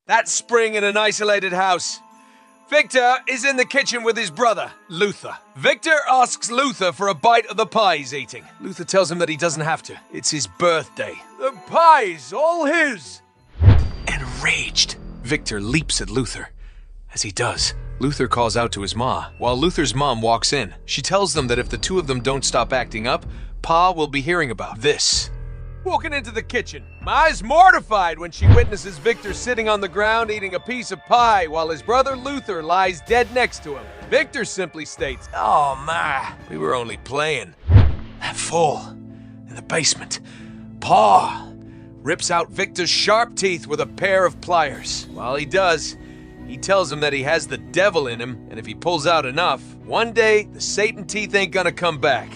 That spring in an isolated house. Victor is in the kitchen with his brother, Luther. Victor asks Luther for a bite of the pie he's eating. Luther tells him that he doesn't have to. It's his birthday. The pie's all his. Enraged, Victor leaps at Luther. As he does, Luther calls out to his ma, while Luther's mom walks in. She tells them that if the two of them don't stop acting up, Pa will be hearing about this. Walking into the kitchen, Ma is mortified when she witnesses Victor sitting on the ground eating a piece of pie while his brother Luther lies dead next to him. Victor simply states, "Oh, Ma, we were only playing." That fall in the basement, Pa rips out Victor's sharp teeth with a pair of pliers. While he does, he tells him that he has the devil in him, and if he pulls out enough, one day the Satan teeth ain't gonna come back.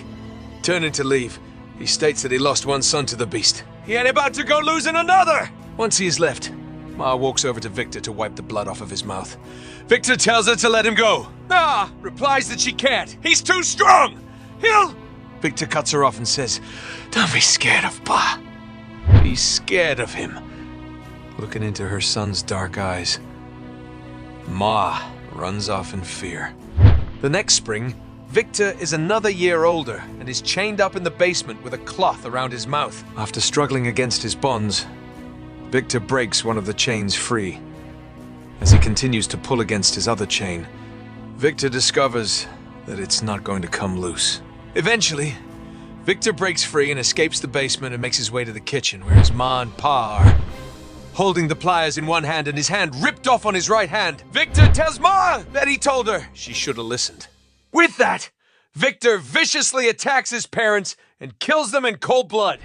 Turning to leave, he states that he lost one son to the beast. He ain't about to go losing another! Once he is left, Ma walks over to Victor to wipe the blood off of his mouth. Victor tells her to let him go. Ma replies that she can't. He's too strong! He'll... Victor cuts her off and says, "Don't be scared of Pa. Be scared of him." Looking into her son's dark eyes, Ma runs off in fear. The next spring, Victor is another year older and is chained up in the basement with a cloth around his mouth. After struggling against his bonds, Victor breaks one of the chains free. As he continues to pull against his other chain, Victor discovers that it's not going to come loose. Eventually, Victor breaks free and escapes the basement and makes his way to the kitchen where his ma and pa are. Holding the pliers in one hand and his hand ripped off on his right hand, Victor tells Ma that he told her she should have listened. With that, Victor viciously attacks his parents and kills them in cold blood.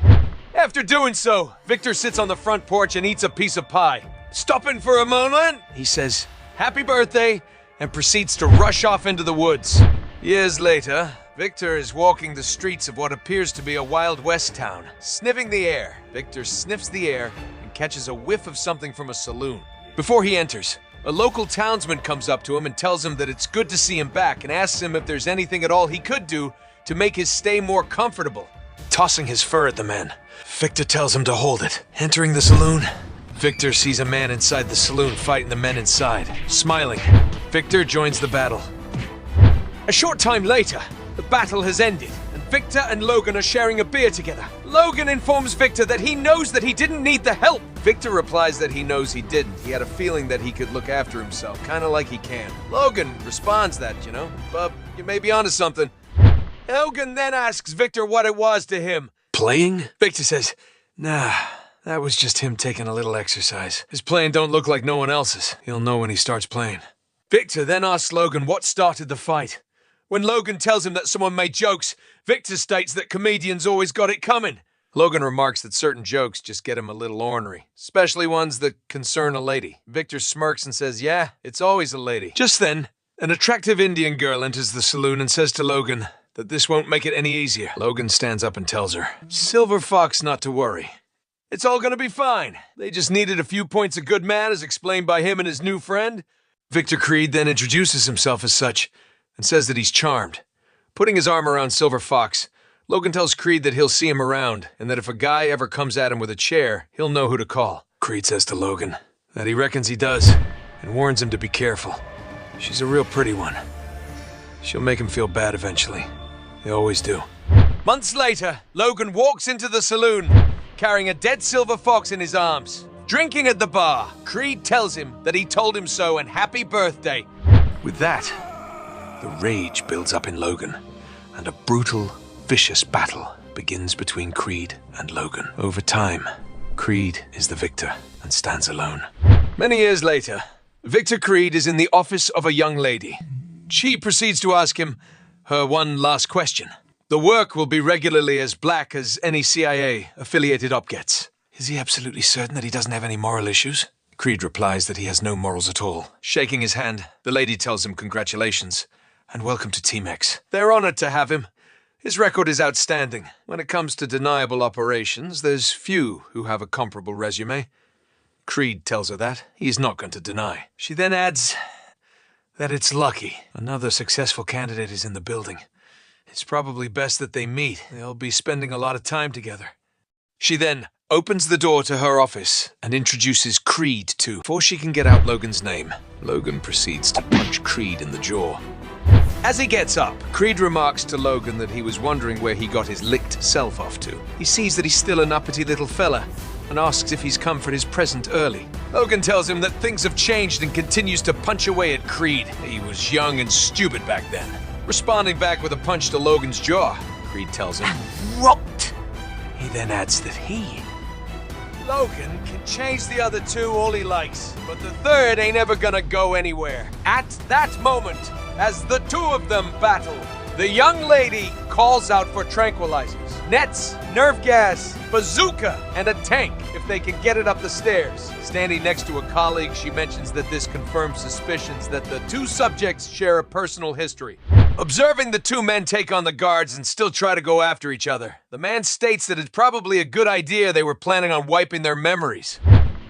After doing so, Victor sits on the front porch and eats a piece of pie. "Stopping for a moment," he says, "Happy birthday," and proceeds to rush off into the woods. Years later, Victor is walking the streets of what appears to be a Wild West town. Sniffing the air, Victor sniffs the air and catches a whiff of something from a saloon. Before he enters, a local townsman comes up to him and tells him that it's good to see him back and asks him if there's anything at all he could do to make his stay more comfortable. Tossing his fur at the man, Victor tells him to hold it. Entering the saloon, Victor sees a man inside the saloon fighting the men inside. Smiling, Victor joins the battle. A short time later, the battle has ended, and Victor and Logan are sharing a beer together. Logan informs Victor that he knows that he didn't need the help. Victor replies that he knows he didn't. He had a feeling that he could look after himself, kind of like he can. Logan responds that, "Bub, you may be onto something." Logan then asks Victor what it was to him. "Playing?" Victor says, "Nah, that was just him taking a little exercise. His playing don't look like no one else's. He'll know when he starts playing." Victor then asks Logan what started the fight. When Logan tells him that someone made jokes, Victor states that comedians always got it coming. Logan remarks that certain jokes just get him a little ornery, especially ones that concern a lady. Victor smirks and says, "Yeah, it's always a lady." Just then, an attractive Indian girl enters the saloon and says to Logan that this won't make it any easier. Logan stands up and tells her, "Silver Fox not to worry. It's all gonna be fine. They just needed a few points of good manners explained by him and his new friend." Victor Creed then introduces himself as such and says that he's charmed. Putting his arm around Silver Fox, Logan tells Creed that he'll see him around, and that if a guy ever comes at him with a chair, he'll know who to call. Creed says to Logan that he reckons he does, and warns him to be careful. She's a real pretty one. She'll make him feel bad eventually. They always do. Months later, Logan walks into the saloon, carrying a dead silver fox in his arms. Drinking at the bar, Creed tells him that he told him so and happy birthday. With that, the rage builds up in Logan, and a brutal, vicious battle begins between Creed and Logan. Over time, Creed is the victor and stands alone. Many years later, Victor Creed is in the office of a young lady. She proceeds to ask him her one last question. The work will be regularly as black as any CIA-affiliated op gets. Is he absolutely certain that he doesn't have any moral issues? Creed replies that he has no morals at all. Shaking his hand, the lady tells him congratulations and welcome to Team X. They're honored to have him. His record is outstanding. When it comes to deniable operations, there's few who have a comparable resume. Creed tells her that. He's not going to deny. She then adds that it's lucky. Another successful candidate is in the building. It's probably best that they meet. They'll be spending a lot of time together. She then opens the door to her office and introduces Creed to. Before she can get out Logan's name, Logan proceeds to punch Creed in the jaw. As he gets up, Creed remarks to Logan that he was wondering where he got his licked self off to. He sees that he's still an uppity little fella and asks if he's come for his present early. Logan tells him that things have changed and continues to punch away at Creed. He was young and stupid back then. Responding back with a punch to Logan's jaw, Creed tells him, "Rot!" He then adds that Logan can change the other two all he likes, but the third ain't ever gonna go anywhere. At that moment, as the two of them battle, the young lady calls out for tranquilizers, nets, nerve gas, bazooka, and a tank if they can get it up the stairs. Standing next to a colleague, she mentions that this confirms suspicions that the two subjects share a personal history. Observing the two men take on the guards and still try to go after each other, the man states that it's probably a good idea they were planning on wiping their memories.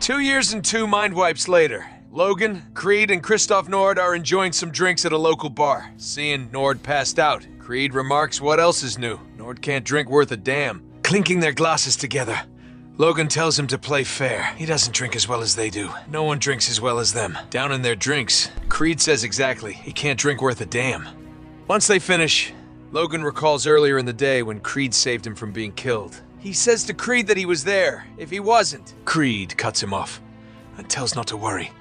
2 years and 2 mind wipes later, Logan, Creed, and Christoph Nord are enjoying some drinks at a local bar. Seeing Nord passed out, Creed remarks what else is new. Nord can't drink worth a damn. Clinking their glasses together, Logan tells him to play fair. He doesn't drink as well as they do. No one drinks as well as them. Down in their drinks, Creed says exactly, he can't drink worth a damn. Once they finish, Logan recalls earlier in the day when Creed saved him from being killed. He says to Creed that he was there, if he wasn't. Creed cuts him off and tells not to worry.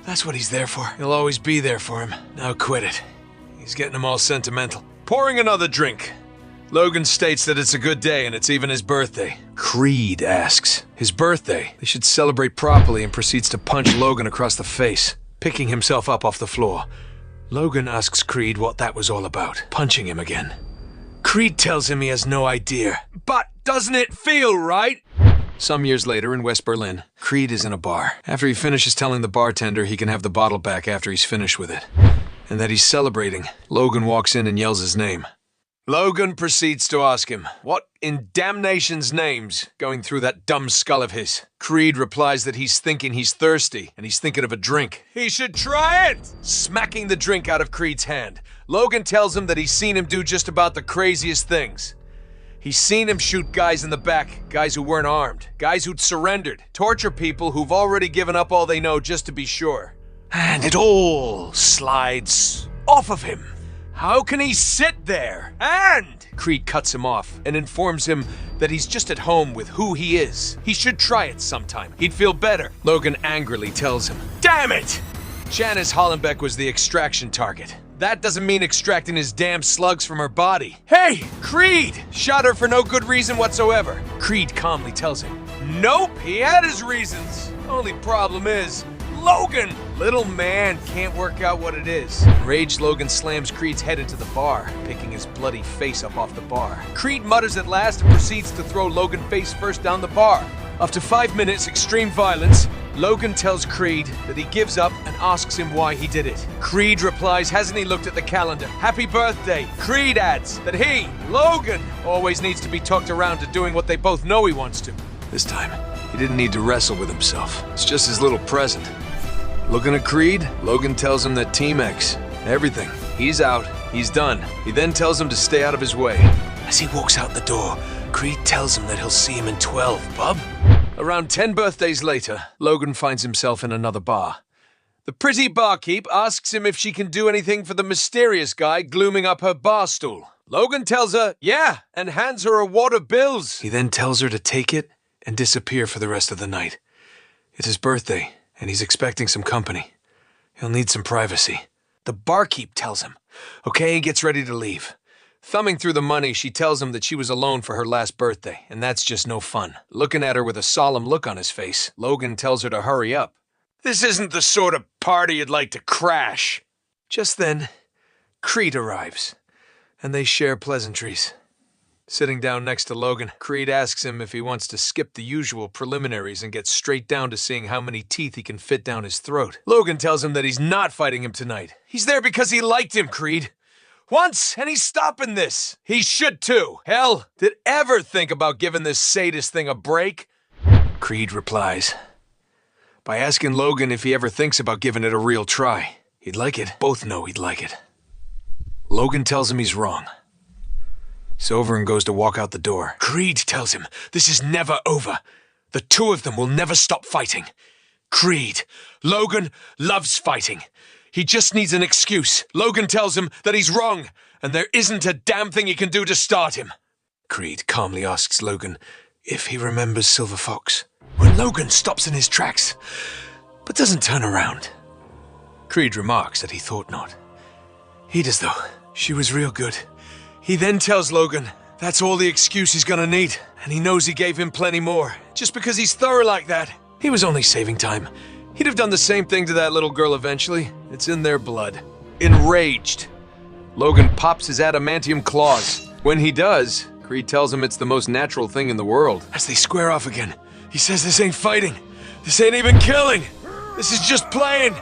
That's what he's there for. He'll always be there for him. Now quit it. He's getting him all sentimental. Pouring another drink, Logan states that it's a good day and it's even his birthday. Creed asks, his birthday? They should celebrate properly, and proceeds to punch Logan across the face, picking himself up off the floor. Logan asks Creed what that was all about, punching him again. Creed tells him he has no idea. But doesn't it feel right? Some years later in West Berlin, Creed is in a bar. After he finishes telling the bartender he can have the bottle back after he's finished with it, and that he's celebrating, Logan walks in and yells his name. Logan proceeds to ask him, what in damnation's name's going through that dumb skull of his? Creed replies that he's thinking he's thirsty, and he's thinking of a drink. He should try it! Smacking the drink out of Creed's hand, Logan tells him that he's seen him do just about the craziest things. He's seen him shoot guys in the back, guys who weren't armed, guys who'd surrendered, torture people who've already given up all they know just to be sure. And it all slides off of him. How can he sit there? And Creed cuts him off and informs him that he's just at home with who he is. He should try it sometime. He'd feel better. Logan angrily tells him, "Damn it!" Janice Hollenbeck was the extraction target. That doesn't mean extracting his damn slugs from her body. Hey, Creed! Shot her for no good reason whatsoever. Creed calmly tells him, nope, he had his reasons. Only problem is, Logan! Little man can't work out what it is. Enraged, Logan slams Creed's head into the bar, picking his bloody face up off the bar. Creed mutters at last and proceeds to throw Logan face first down the bar. After 5 minutes extreme violence, Logan tells Creed that he gives up and asks him why he did it. Creed replies, hasn't he looked at the calendar? Happy birthday. Creed adds that he, Logan, always needs to be talked around to doing what they both know he wants to. This time, he didn't need to wrestle with himself. It's just his little present. Looking at Creed, Logan tells him that Team X, everything, he's out, he's done. He then tells him to stay out of his way. As he walks out the door, Creed tells him that he'll see him in 12, bub. Around 10 birthdays later, Logan finds himself in another bar. The pretty barkeep asks him if she can do anything for the mysterious guy glooming up her bar stool. Logan tells her, yeah, and hands her a wad of bills. He then tells her to take it and disappear for the rest of the night. It's his birthday, and he's expecting some company. He'll need some privacy. The barkeep tells him, okay, and gets ready to leave. Thumbing through the money, she tells him that she was alone for her last birthday, and that's just no fun. Looking at her with a solemn look on his face, Logan tells her to hurry up. This isn't the sort of party you'd like to crash. Just then, Creed arrives, and they share pleasantries. Sitting down next to Logan, Creed asks him if he wants to skip the usual preliminaries and get straight down to seeing how many teeth he can fit down his throat. Logan tells him that he's not fighting him tonight. He's there because he liked him, Creed. Once, and he's stopping this. He should too. Hell, did ever think about giving this sadist thing a break? Creed replies by asking Logan if he ever thinks about giving it a real try. He'd like it. Both know he'd like it. Logan tells him he's wrong. He's over and goes to walk out the door. Creed tells him this is never over. The two of them will never stop fighting. Creed, Logan loves fighting. He just needs an excuse. Logan tells him that he's wrong, and there isn't a damn thing he can do to start him. Creed calmly asks Logan if he remembers Silver Fox. When Logan stops in his tracks, but doesn't turn around, Creed remarks that he thought not. He does though. She was real good. He then tells Logan that's all the excuse he's gonna need, and he knows he gave him plenty more, just because he's thorough like that. He was only saving time. He'd have done the same thing to that little girl eventually. It's in their blood. Enraged, Logan pops his adamantium claws. When he does, Creed tells him it's the most natural thing in the world. As they square off again, he says this ain't fighting. This ain't even killing. This is just playing.